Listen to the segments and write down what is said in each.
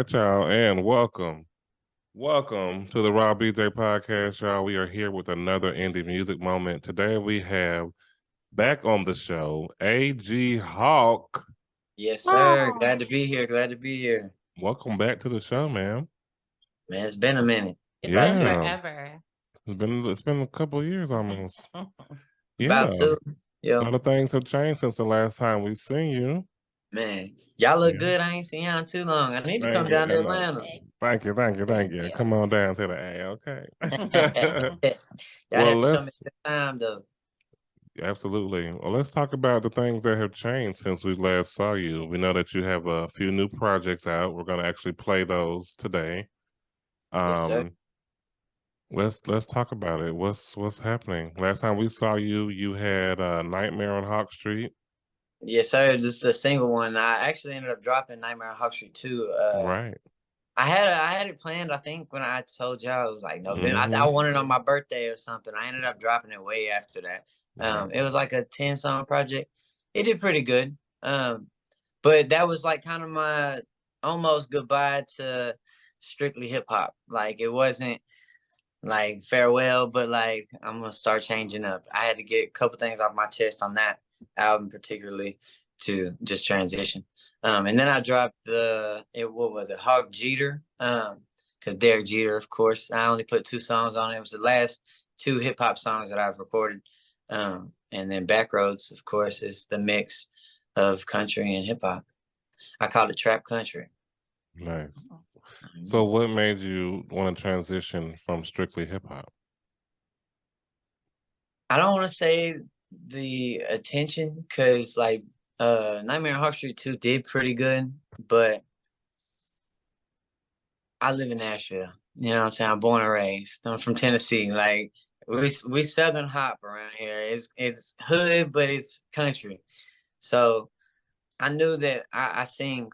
right, y'all, and welcome. Welcome to the Raw BJ podcast, y'all. We are here with another indie music moment. Today we have back on the show, A.G. Hawk. Yes, sir. Glad to be here. Glad to be here. Welcome back to the show, man. Man, it's been a minute. It feels forever. It's been a couple of years almost. About to. A Yo, lot of things have changed since the last time we've seen you. man, y'all look good. I ain't seen y'all in too long. I need to come down to Atlanta. Thank you. Come on down to the A, okay? Y'all have to show me the time, though. Absolutely. Well, let's talk about the things that have changed since we last saw you. We know that you have a few new projects out. We're going to actually play those today. Yes, sir. Let's talk about it. What's happening? Last time we saw you, you had Nightmare on Hawk Street. Yes, sir. Just a single one. I actually ended up dropping Nightmare on Hawk Street 2. Right. I had it planned, I think, when I told y'all it was like November. I wanted it on my birthday or something. I ended up dropping it way after that. It was like a 10-song project. It did pretty good. But that was like kind of my almost goodbye to strictly hip hop. Like it wasn't like farewell, but like I'm gonna start changing up. I had to get a couple things off my chest on that album particularly to just transition. And then I dropped what was it, Hawk Jeter? Because Derek Jeter, of course. I only put 2 songs on it. It was the last 2 hip hop songs that I've recorded. And then Backroads, of course, is the mix of country and hip hop. I call it trap country. Nice. So what made you want to transition from strictly hip hop? I don't want to say the attention, because like Nightmare on Hawk Street 2 did pretty good, but I live in Nashville. You know what I'm saying? I'm born and raised. I'm from Tennessee. Like we Southern hop around here. It's hood, but it's country. So I knew that I sing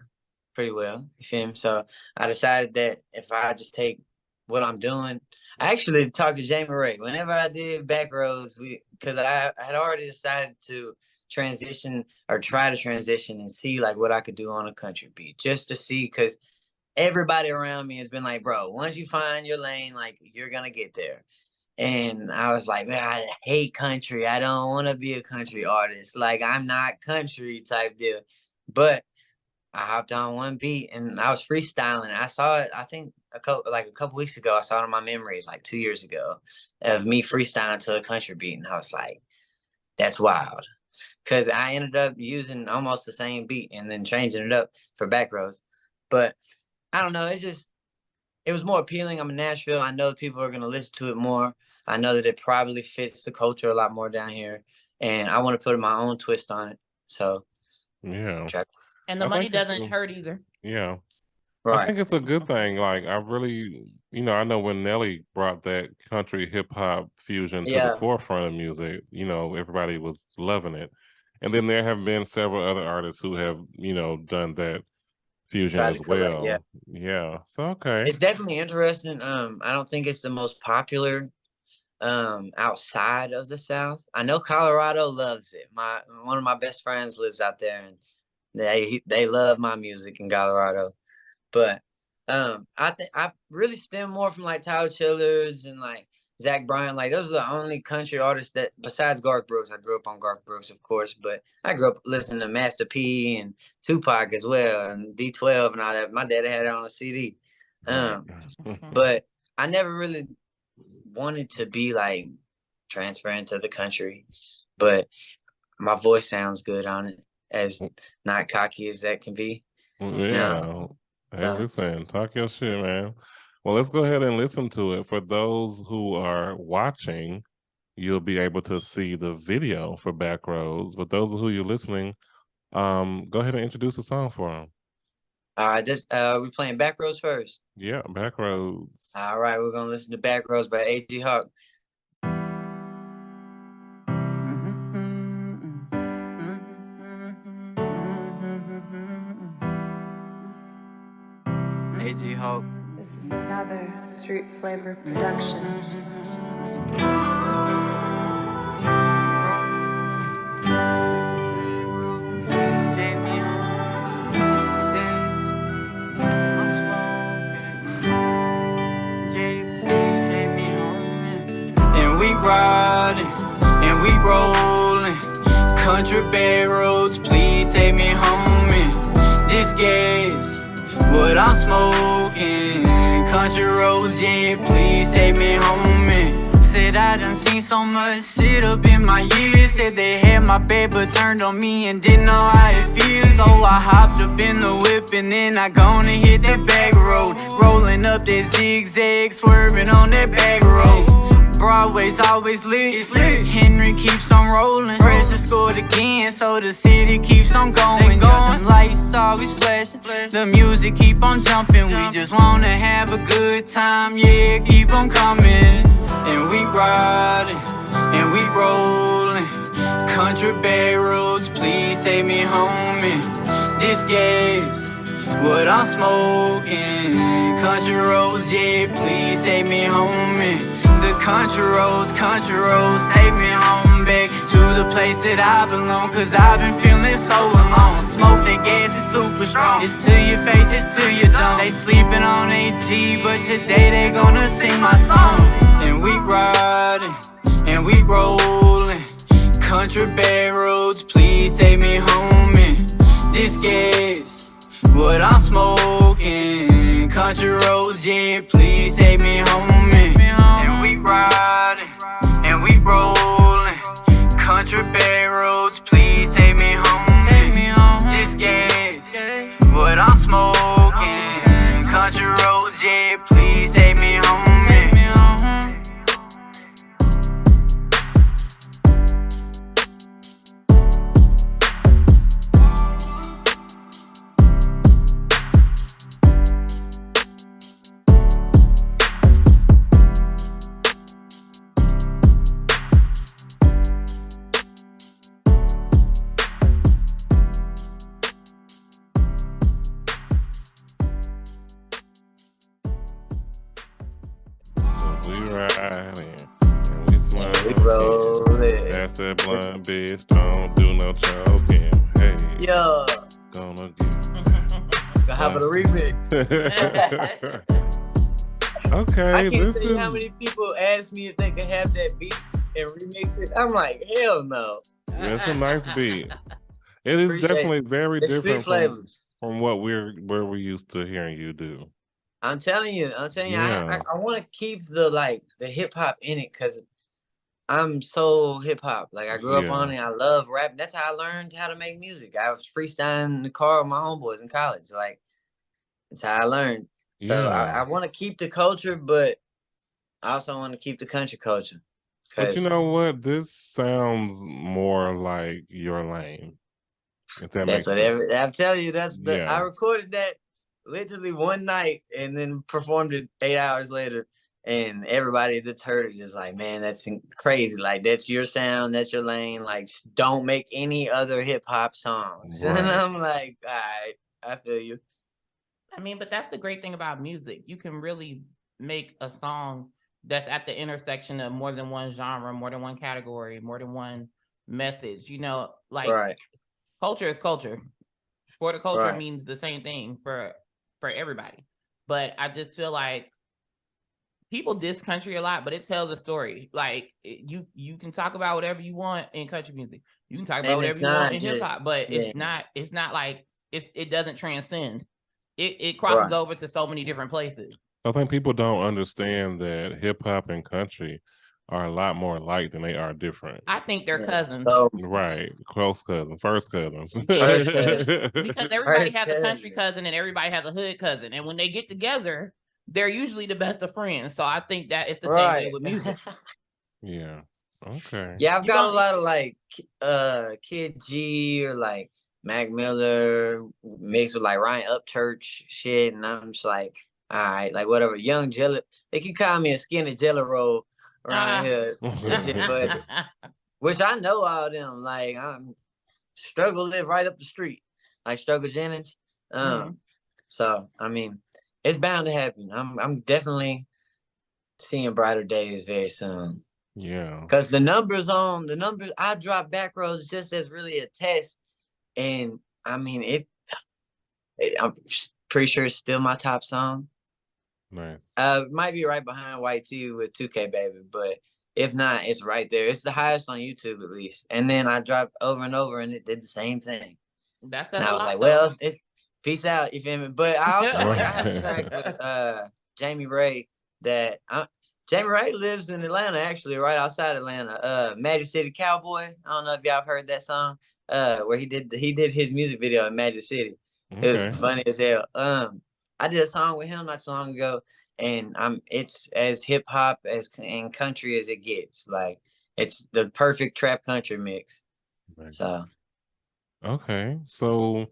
pretty well. You feel me? So I decided that if I just take what I'm doing, I actually talked to Jamie Ray whenever I did Backroads, because I had already decided to transition or try to transition and see like what I could do on a country beat, just to see, because everybody around me has been like, bro, once you find your lane, like you're gonna get there. And I was like, man, I hate country. I don't want to be a country artist. Like I'm not country type deal. But I hopped on one beat and I was freestyling. I saw it, I think a couple weeks ago. I saw it on my memories like 2 years ago of me freestyling to a country beat. And I was like, that's wild. Because I ended up using almost the same beat and then changing it up for Backroads. But I don't know. It was more appealing. I'm in Nashville. I know people are going to listen to it more. I know that it probably fits the culture a lot more down here. And I want to put my own twist on it. So, yeah. And the money doesn't hurt either. Yeah. Right. I think it's a good thing. Like, I really, I know when Nelly brought that country hip hop fusion to the forefront of music, everybody was loving it. And then there have been several other artists who have, done that fusion as well. Yeah. So, okay. It's definitely interesting. I don't think it's the most popular outside of the South. I know Colorado loves it. One of my best friends lives out there, and they love my music in Colorado. But I think I really stem more from like Tyler Childers and like Zach Bryan. Like those are the only country artists that, besides Garth Brooks. I grew up on Garth Brooks, of course, but I grew up listening to Master P and Tupac as well, and D12 and all that. My dad had it on a CD. But I never really wanted to be like transferring to the country, but my voice sounds good on it, as not cocky as that can be. Yeah. Hey, listen, talk your shit, man. Well, let's go ahead and listen to it. For those who are watching, you'll be able to see the video for Backroads. But those who you're listening, go ahead and introduce the song for them. All right, we're playing Backroads first. Yeah, Backroads. All right, we're gonna listen to Backroads by A.G. Hawk. A.G. Hawk. This is another Street Flavor production. I'm small. Country back roads, please take me home. And this gas, what I'm smoking. Country roads, yeah, please take me home. And said I done seen so much shit up in my years. Said they had my back but turned on me and didn't know how it feels. So I hopped up in the whip and then I gone and hit that back road. Rolling up that zigzag, swerving on that back road. Broadway's always lit, Henry keeps on rolling. Pressure scored again, so the city keeps on going. Yeah, them lights always flashing, the music keep on jumping. We just wanna have a good time, yeah, keep on coming. And we riding, and we rolling. Country back roads, please take me home. And this gas, what I'm smoking. Country roads, yeah, please take me home. And the country roads, take me home back to the place that I belong. Cause I've been feeling so alone. Smoke that gas is super strong. It's to your face, it's to your dome. They sleeping on AT, but today they gonna sing my song. And we riding, and we rolling. Country back roads, please take me home. And this gas, what I'm smoking. Country roads, yeah, please take me home. And we riding, and we rolling. Country back roads, please take me home. Take me home. This gas, what I'm smoking. Country roads, yeah, please take me home. Take me home. That's that blunt bitch, don't do no choking. Hey, yeah, gonna get gonna have a remix. Okay, I can't tell you how many people ask me if they can have that beat and remix it. I'm like, hell no. It's a nice beat. It is definitely very different from what we're used to hearing you do. I'm telling you, Yeah. I want to keep the hip hop in it because I'm so hip hop. Like I grew up on it. I love rap. That's how I learned how to make music. I was freestyling in the car with my homeboys in college. Like that's how I learned. So I want to keep the culture, but I also want to keep the country culture. But you know what? This sounds more like your lane. If that makes sense. I'm telling you, I recorded that literally one night and then performed it 8 hours later. And everybody that's heard it is like, man, that's crazy. Like, that's your sound, that's your lane. Like, don't make any other hip hop songs. Right. And I'm like, all right, I feel you. I mean, but that's the great thing about music. You can really make a song that's at the intersection of more than one genre, more than one category, more than one message. You know, like culture is culture. For the culture means the same thing for everybody. But I just feel like people diss country a lot, but it tells a story. Like you can talk about whatever you want in country music. You can talk about whatever you want in hip hop, but it's not like it doesn't transcend. It crosses over to so many different places. I think people don't understand that hip hop and country are a lot more alike than they are different. I think they're cousins. Right. Close cousins, first cousins. Because everybody has a country cousin and everybody has a hood cousin. And when they get together, they're usually the best of friends. So I think that it's the same way with music. Yeah. Okay. Yeah, I've got a lot of like Kid G or like Mac Miller mixed with like Ryan Upchurch shit. And I'm just like, all right, like whatever. Young Jelly. They keep calling me a skinny Jelly Roll around here. But, which I know all them. Like I'm Struggle live right up the street. Like Struggle Jennings. So I mean, it's bound to happen. I'm definitely seeing brighter days very soon. Yeah. Because the numbers I dropped Back Roads just as really a test. And I mean I'm pretty sure it's still my top song. Nice. Might be right behind White Tee with 2K Baby, but If not, it's right there. It's the highest on YouTube at least. And then I dropped over and over, and it did the same thing. That's And a I was lot, like, though. well, it's peace out. You feel me? But I also I have a track Right. with Jamie Ray that Jamie Ray lives in Atlanta, actually, right outside Atlanta. Magic City Cowboy. I don't know if y'all have heard that song. Where he did his music video in Magic City. It was Okay. funny as hell. I did a song with him not so long ago, and it's as hip hop as and country as it gets. Like it's the perfect trap country mix. Right. So Okay. So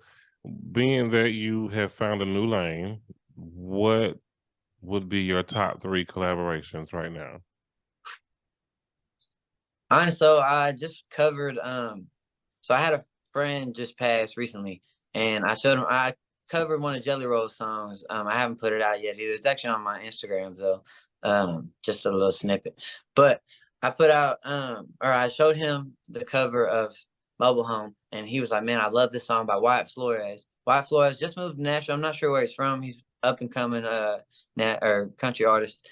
being that you have found a new lane, what would be your top 3 collaborations right now? honestly, so I just covered so I had a friend just passed recently, and I covered one of Jelly Roll's songs. I haven't put it out yet either. It's actually on my Instagram though. Just a little snippet. But I put out or I showed him the cover of Mobile Home, and he was like, "Man, I love this song by Wyatt Flores." Wyatt Flores just moved to Nashville. I'm not sure where he's from. He's up and coming or country artist.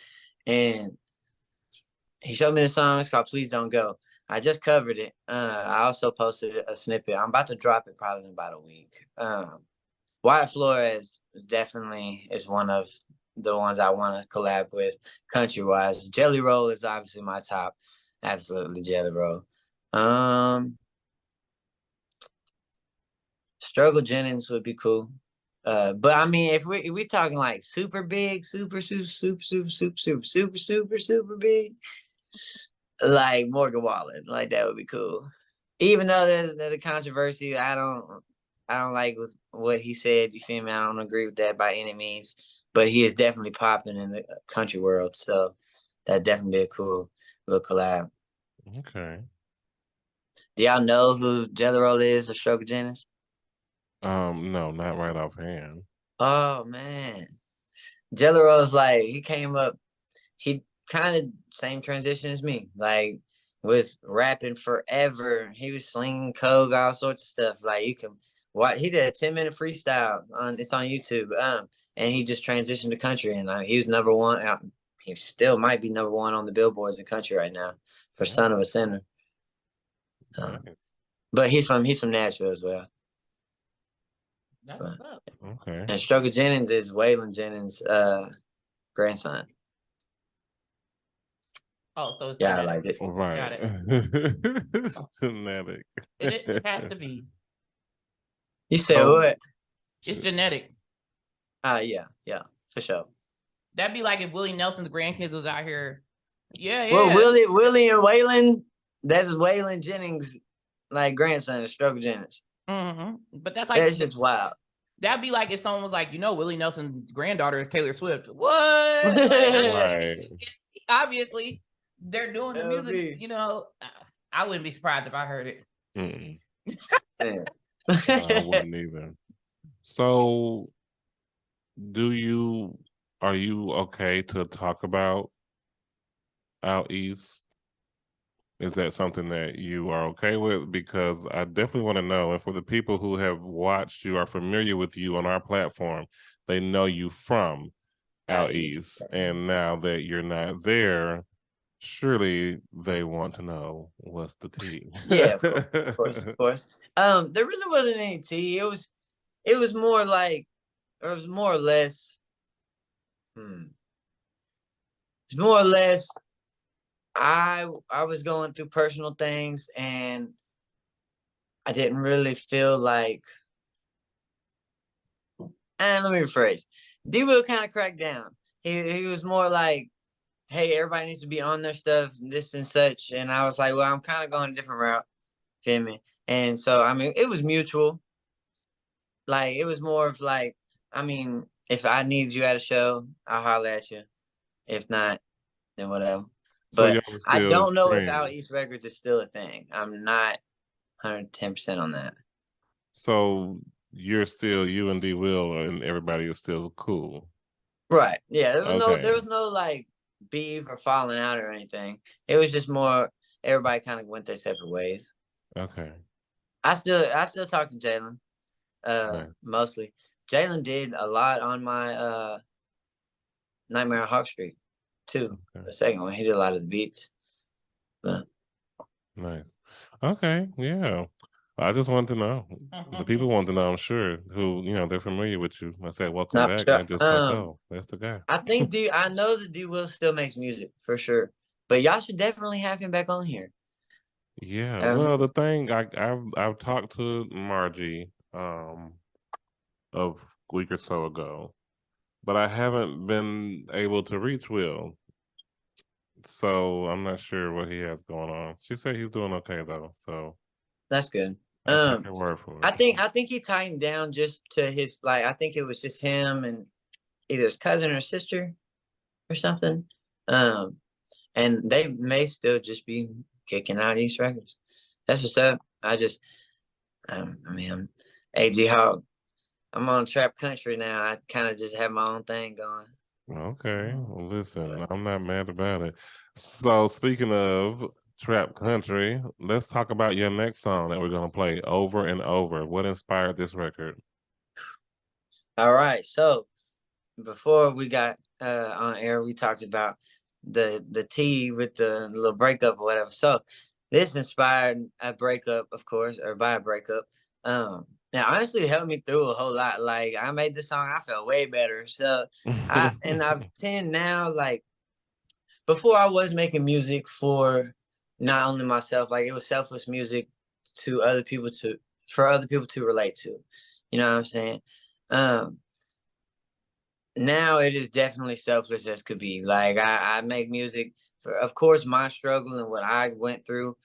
And he showed me the song. It's called Please Don't Go. I just covered it. I also posted a snippet. I'm about to drop it probably in about a week. Wyatt Flores definitely is one of the ones I want to collab with country wise. Jelly Roll is obviously my top. Absolutely Jelly Roll. Struggle Jennings would be cool. But I mean, if we talking like super big, super big, like Morgan Wallen, like that would be cool. Even though there's a controversy, I don't like with what he said. You feel me? I don't agree with that by any means. But he is definitely popping in the country world, so that definitely be a cool little collab. Okay. Do y'all know who Jelly Roll is or Struggle Jennings? No, not right offhand. Oh man, Jelly Roll's like he came up. He kind of same transition as me. Like was rapping forever. He was slinging coke, all sorts of stuff. Like you can watch. He did a 10-minute freestyle it's on YouTube. And he just transitioned to country, and he was number one. He still might be number one on the billboards in country right now for Son of a Sinner. Nice. But he's from Nashville as well. That's what's up. Okay. And Struggle Jennings is Waylon Jennings' grandson. Oh, so it's Yeah, I genetic. like it. Right. Got it. It's genetic. It has to be. You said So- what? It's genetic. Yeah, for sure. That'd be like if Willie Nelson's grandkids was out here. Yeah. Well, Willie and Waylon, that's Waylon Jennings, like grandson of Struggle Jennings. But that's like That's just wild. That'd be like if someone was like, Willie Nelson's granddaughter is Taylor Swift. What? Right. Obviously, they're doing the That'd music. be- I wouldn't be surprised if I heard it. Mm-mm. Yeah. No, I wouldn't either. So, are you okay to talk about Out East? Is that something that you are okay with? Because I definitely want to know, and for the people who have watched you, are familiar with you on our platform, they know you from Out East. And now that you're not there, surely they want to know what's the tea. Yeah, of course. There really wasn't any tea. It was more like, or it was more or less. It's more or less. I was going through personal things, and I didn't really feel like. And let me rephrase. D-Will kind of cracked down. He was more like, hey, everybody needs to be on their stuff, this and such. And I was like, well, I'm kind of going a different route. Feel me? And so, I mean, it was mutual. Like, it was more of like, I mean, if I need you at a show, I'll holler at you. If not, then whatever. So But y'all were I still don't know if friends. Out East Records is still a thing. I'm not 110% on that. So you and D-Will and everybody is still cool. Right. Yeah. Okay. There was no like beef or falling out or anything. It was just more everybody kind of went their separate ways. Okay. I still talk to Jalen. Nice. Mostly. Jalen did a lot on my Nightmare on Hawk Street too. Okay. The second one. He did a lot of the beats. But Nice. Okay, yeah. I just wanted to know. The people want to know, I'm sure, who, they're familiar with you. I said, welcome not back. sure. And they're just like, oh, that's the guy. I know that D Will still makes music for sure. But y'all should definitely have him back on here. Yeah. Well, the thing I've talked to Margie a week or so ago, but I haven't been able to reach Will. So I'm not sure what he has going on. She said he's doing okay though. So that's good. I take her word for it. I think he tightened down just to his I think it was just him and either his cousin or sister or something. And they may still just be kicking out East records. That's what's up. I'm AG Hawk. I'm on trap country now. I kind of just have my own thing going. Okay. Well, listen, I'm not mad about it. So speaking of trap country, let's talk about your next song that we're gonna play over and over. What inspired this record? All right. So before we got on air, we talked about the tea with the little breakup or whatever. So this inspired a breakup, of course, or by a breakup. And honestly, it helped me through a whole lot. Like I made this song, I felt way better. So I've tend now, like before I was making music for not only myself, like it was selfless music to other people for other people to relate to. You know what I'm saying? Now it is definitely selfless as could be. Like I make music for, of course, my struggle and what I went through,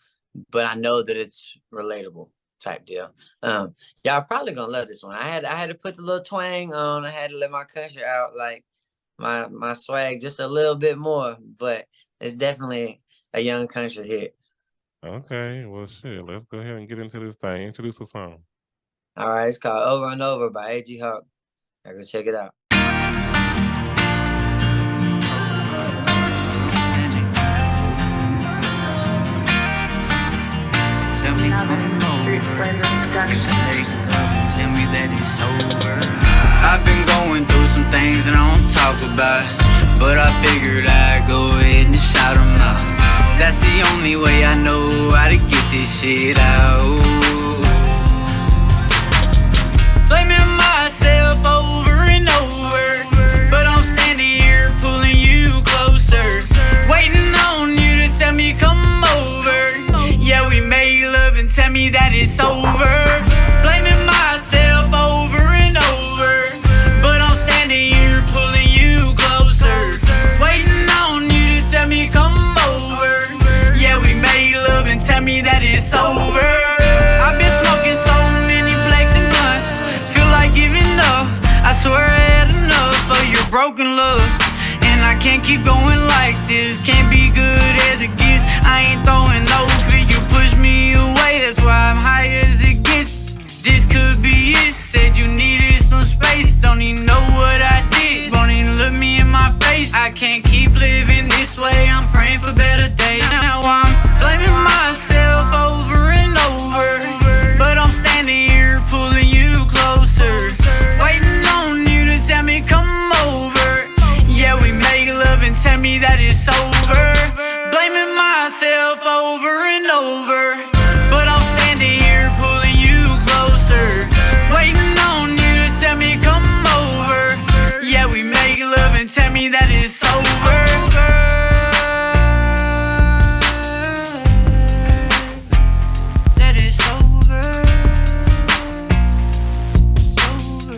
but I know that it's relatable type deal. Y'all probably gonna love this one. I had to put the little twang on. I had to let my country out, like my swag just a little bit more, but it's definitely a young country hit. Okay, well shit, let's go ahead and get into this thing. Introduce the song. All right, it's called Over and Over by AG Hawk. I go check it out. Tell me come over. Tell me that it's over. I've been going through some things that I don't talk about, but I figured I'd go ahead and shout them out, 'cause that's the only way I know how to get this shit out. Blaming myself over and over, but I'm standing here pulling you closer, waiting on you to tell me come over. Yeah, we made love and tell me that it's over. Blaming myself over and over, but I'm standing here pulling you closer, waiting on you to tell me come over. Yeah, we made love and tell me that it's over. I've been smoking so many blacks and blunts, feel like giving up. I swear I had enough of your broken love, and I can't keep going like this. Can't be good as it gets. I ain't throwing no fit. You push me away, that's why I'm high as it gets. This could be it. Said you needed some space. Don't even know what I did. Won't even look me in my face. I can't keep living this way. I'm praying for better days. Now I'm blaming myself over and over, but I'm standing here pulling you closer, waiting on you to tell me come over. Yeah, we make love and tell me that it's over. Blaming myself over and over, but I'm standing here pulling you closer, waiting on you to tell me come over. Yeah, we make love and tell me that it's over. That it's over. It's over.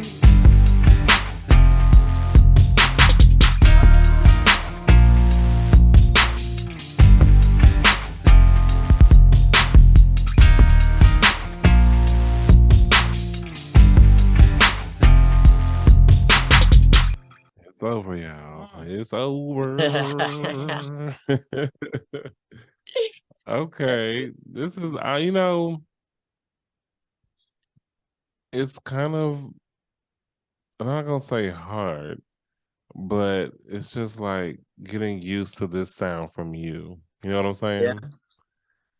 It's over, y'all. It's over. Okay, this is it's kind of, I'm not gonna say hard, but it's just like getting used to this sound from you. You know what I'm saying? Yeah.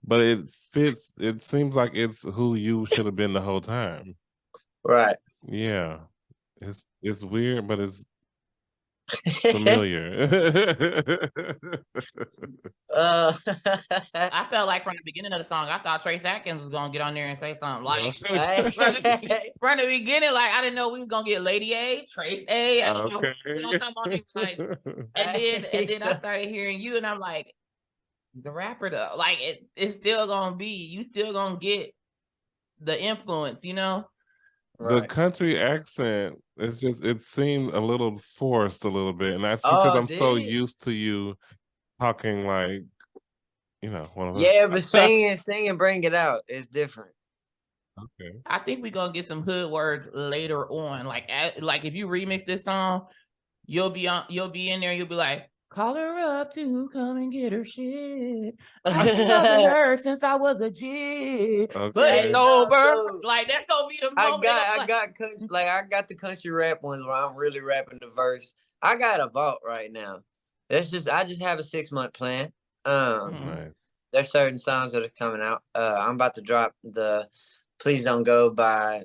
But it fits. It seems like it's who you should have been the whole time. Right. Yeah, it's weird, but it's familiar. I felt like from the beginning of the song, I thought Trace Atkins was gonna get on there and say something like from the beginning. Like I didn't know we was gonna get Lady A, Trace A. I don't know what's talking about. Like, and then I started hearing you, and I'm like, the rapper though, like it's still gonna be, you still gonna get the influence, you know. The country accent, it seemed a little forced a little bit, and that's because I'm so used to you talking like, you know, one of those. Yeah, but singing, bring it out. It's different. Okay. I think we're gonna get some hood words later on. Like if you remix this song, you'll be in there, you'll be like, call her up to come and get her shit. I've been loving her since I was a kid. Okay. But it's over. Like that's gonna be the moment. I got the country rap ones where I'm really rapping the verse. I got a vault right now. I just have a 6-month plan. Nice. There's certain songs that are coming out. I'm about to drop the Please Don't Go by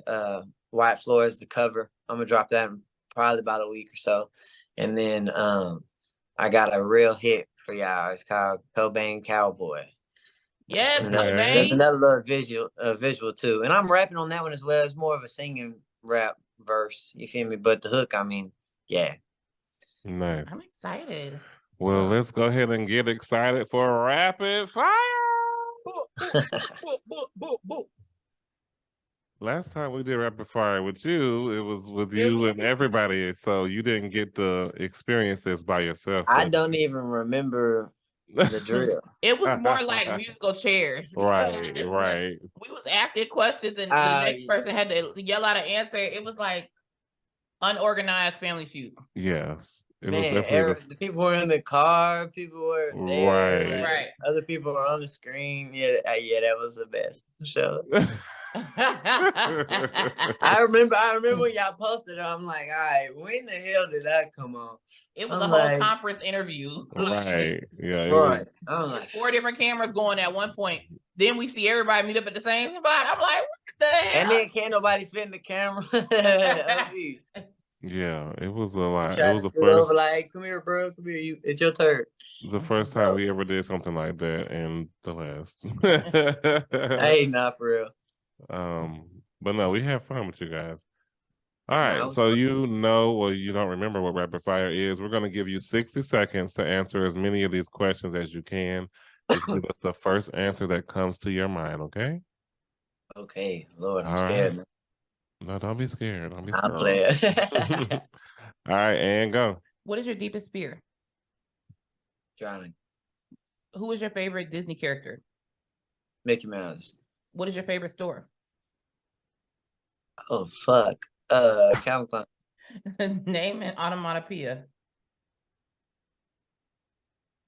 White Floors, the cover. I'm gonna drop that in probably about a week or so. And then I got a real hit for y'all. It's called Cobain Cowboy. Yes, there's another little visual too. And I'm rapping on that one as well. It's more of a singing rap verse. You feel me? But the hook, I mean, yeah. Nice. I'm excited. Well, let's go ahead and get excited for rapid fire. Last time we did rapid fire with you, it was with you and everybody, so you didn't get to experience this by yourself. I don't even remember the drill. It was more like musical chairs. Right. We was asking questions and the next person had to yell out an answer. It was like unorganized Family Feud. Yes. It was definitely the people were in the car, people were there, right. Other people were on the screen. Yeah, that was the best show. I remember when y'all posted it. I'm like, all right, when the hell did that come on? It was a whole conference interview. Right. Yeah. Right. I'm like 4 different cameras going at one point. Then we see everybody meet up at the same spot. I'm like, what the hell? And then can't nobody fit in the camera. Yeah, it was a lot. It was the first. Over, like, come here, bro. Come here. It's your turn. The first time we ever did something like that, and the last. Hey, not for real. But no, we have fun with you guys. All right, so you know, or you don't remember what rapid fire is. We're going to give you 60 seconds to answer as many of these questions as you can. Just give us the first answer that comes to your mind, okay? Okay, Lord, I'm scared. Right. No, don't be scared. Don't be scared. I'll play it. All right, and go. What is your deepest fear? Drowning. Who is your favorite Disney character? Mickey Mouse. What is your favorite store? Oh, fuck. Calvin Klein. Name an onomatopoeia.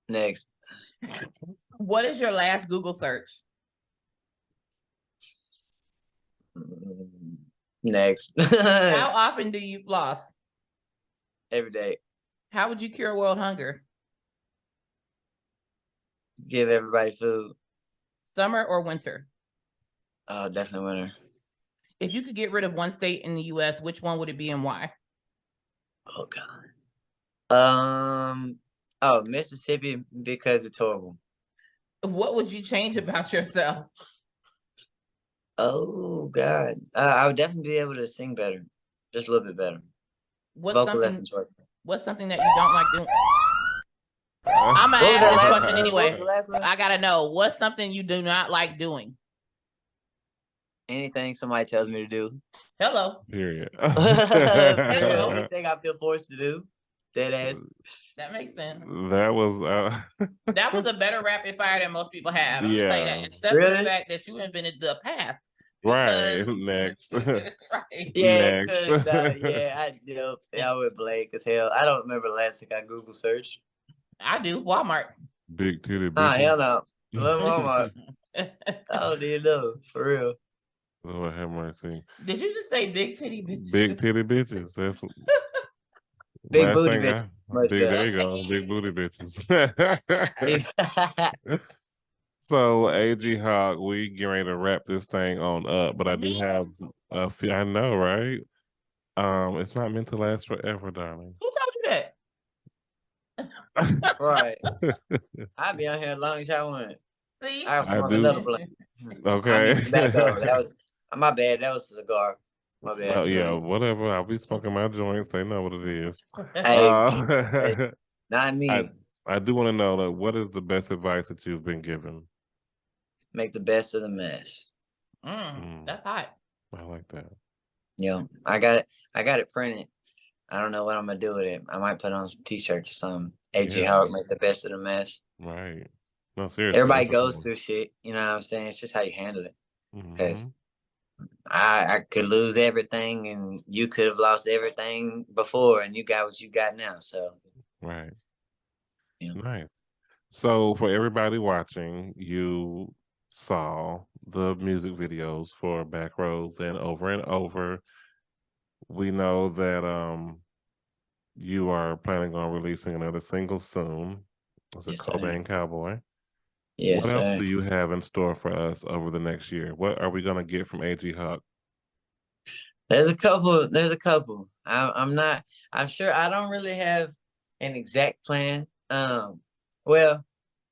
Next. What is your last Google search? Next. How often do you floss? Every day. How would you cure world hunger? Give everybody food. Summer or winter? Oh, definitely winter. If you could get rid of one state in the U.S., which one would it be and why? Oh, God. Mississippi, because it's horrible. What would you change about yourself? Oh, God. I would definitely be able to sing better. Just a little bit better. Vocal lessons work. What's something that you don't like doing? I'm going to ask this question anyway. I got to know. What's something you do not like doing? Anything somebody tells me to do. Hello. Period. Anything I feel forced to do. Dead ass. That makes sense. That was that was a better rapid fire than most people have. Yeah. Say that. Except for the fact that you invented the path. Right. Next. Right. Yeah. Next. I would blank as hell. I don't remember the last thing I Google searched. I do. Walmart. Big titty. Hell no. Walmart. I don't even know. For real. Lord have mercy. Did you just say big titty bitches? Big titty bitches. That's big booty bitches. There you go. Big booty bitches. So, AG Hawk, we get ready to wrap this thing on up, but I do have a few. I know, right? It's not meant to last forever, darling. Who told you that? Right. I'll be on here as long as y'all want. See? I'll smoke do. another blunt. Okay. I mean, tobacco. That was my bad. That was a cigar. My bad. Oh yeah, whatever. I'll be smoking my joints. They know what it is. Hey, not me. I do want to know, like, what is the best advice that you've been given? Make the best of the mess. That's hot. I like that. Yeah, I got it printed. I don't know what I'm gonna do with it. I might put on some t-shirts or something. AG Hawk, make the best of the mess. Right. No, seriously. Everybody goes through shit. You know what I'm saying? It's just how you handle it. Because I could lose everything, and you could have lost everything before, and you got what you got now. So, right. You know. Nice. So for everybody watching, you saw the music videos for Backroads, and over. We know that you are planning on releasing another single soon. It's a Cobain Cowboy. Yes, what else do you have in store for us over the next year? What are we gonna get from AG Hawk? There's a couple. I'm sure I don't really have an exact plan. Well,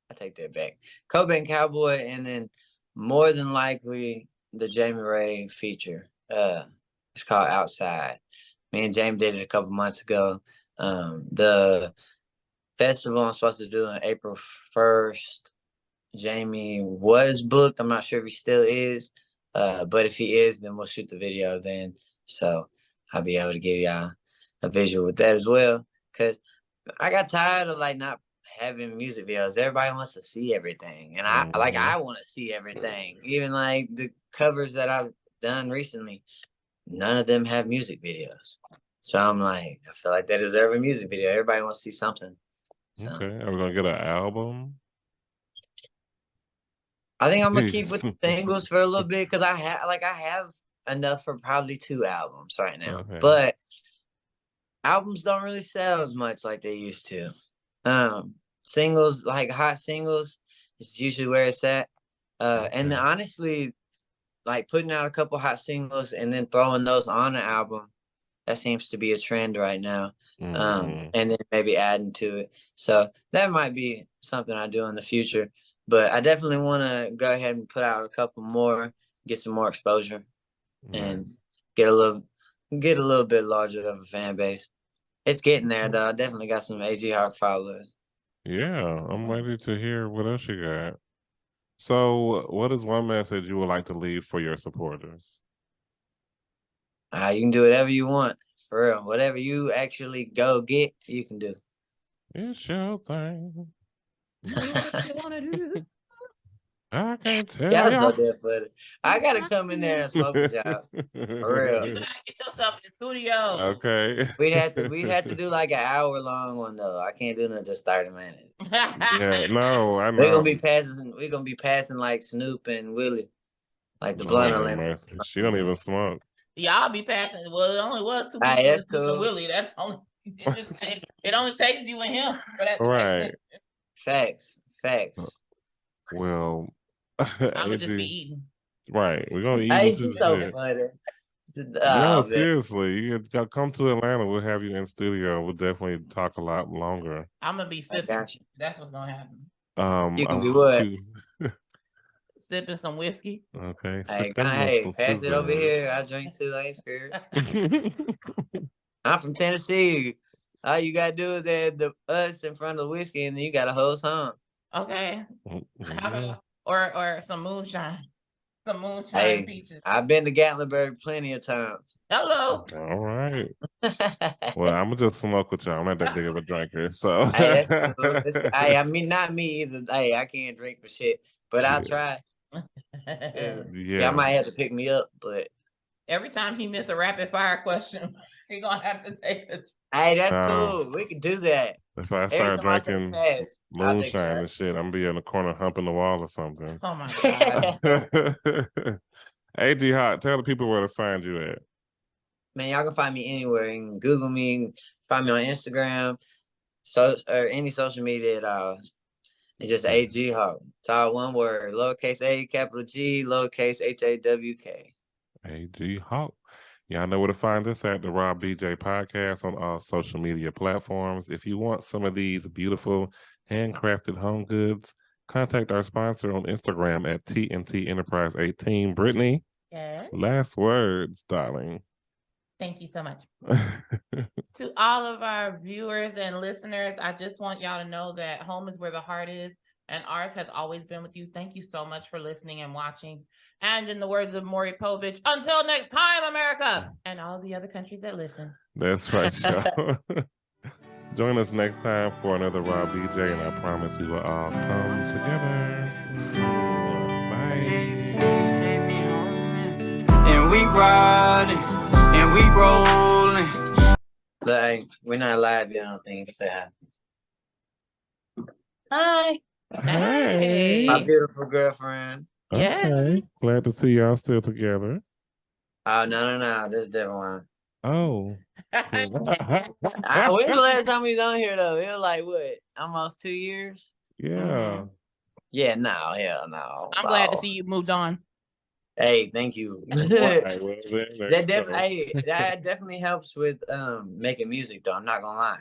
I take that back. Cobain Cowboy, and then more than likely the Jamie Ray feature. It's called Outside. Me and Jamie did it a couple months ago. The festival I'm supposed to do on April 1st. Jamie was booked. I'm not sure if he still is. But if he is, then we'll shoot the video then. So I'll be able to give y'all a visual with that as well. Cause I got tired of like not having music videos. Everybody wants to see everything. And I want to see everything. Even like the covers that I've done recently, none of them have music videos. So I'm like, I feel like they deserve a music video. Everybody wants to see something. So. Okay. Are we gonna get an album? I think I'm gonna keep with the singles for a little bit because I have enough for probably 2 albums right now. Okay. But albums don't really sell as much like they used to. Singles, like hot singles, is usually where it's at. And then honestly, like putting out a couple hot singles and then throwing those on an album, that seems to be a trend right now. And then maybe adding to it. So that might be something I do in the future. But I definitely want to go ahead and put out a couple more, get some more exposure, and get a little bit larger of a fan base. It's getting there, though. I definitely got some AG Hawk followers. Yeah, I'm ready to hear what else you got. So, what is one message you would like to leave for your supporters? You can do whatever you want, for real. Whatever you actually go get, you can do. It's your thing. What you want to do? I can't tell Y'all y'all. so dead for it. I gotta come in there and smoke with y'all. For real. You gotta get yourself in the studio. Okay. We had to do like an hour-long one though. I can't do nothing just 30 minutes. Yeah, no, I know. We're gonna be passing like Snoop and Willie. Like the blunt Olympics. She don't even smoke. Y'all be passing. Well, it only was 2 people. Hey, that's cool. Willie. That's only. It only takes you and him for that. Right. Facts. Well, I'm gonna just be eating. Right. We're gonna eat. Hey, she's so funny. No, seriously. You gotta come to Atlanta. We'll have you in studio. We'll definitely talk a lot longer. I'm gonna be sipping. That's what's gonna happen. You can be what? Sipping some whiskey. Okay. Hey, pass it over here. I drink too. I ain't scared. I'm from Tennessee. All you gotta do is add the us in front of the whiskey, and then you got a whole song. Okay. Or some moonshine. Some moonshine peaches. I've been to Gatlinburg plenty of times. Hello. All right. Well, I'm gonna just smoke with y'all. I'm not that big of a drinker, so. Hey, that's cool. I mean, not me either. Hey, I can't drink for shit, but I'll try. Y'all might have to pick me up, but every time he miss a rapid fire question, he gonna have to take it. Hey, that's cool. We can do that. If I start drinking moonshine and shit, I'm gonna be in the corner humping the wall or something. Oh my god. AG Hawk, tell the people where to find you at. Man, y'all can find me anywhere. You can Google me, find me on Instagram, or any social media at all. It's just AG Hawk. It's all one word. Lowercase A, capital G, lowercase HAWK. AG Hawk. Y'all know where to find us at the Rob BJ Podcast on all social media platforms. If you want some of these beautiful handcrafted home goods, contact our sponsor on Instagram at TNT Enterprise 18. Brittany, Yes. last words, darling. Thank you so much. To all of our viewers and listeners, I just want y'all to know that home is where the heart is, and ours has always been with you. Thank you so much for listening and watching. And in the words of Maury Povich, until next time, America, and all the other countries that listen. That's right, y'all. Join us next time for another Rob BJ, and I promise we will all come together. Bye. Please take me home, and we riding, and we rolling. Like, we're not live yet, I don't think. You can say Hi. hi. Hey. My beautiful girlfriend. Okay. Glad to see y'all still together. Oh, no. This is a different one. Oh. When's the last time we was on here, though? It was like, what, almost 2 years? Yeah. Yeah, no, hell no. I'm glad to see you moved on. Hey, thank you. Right, well, that definitely helps with making music, though. I'm not gonna lie.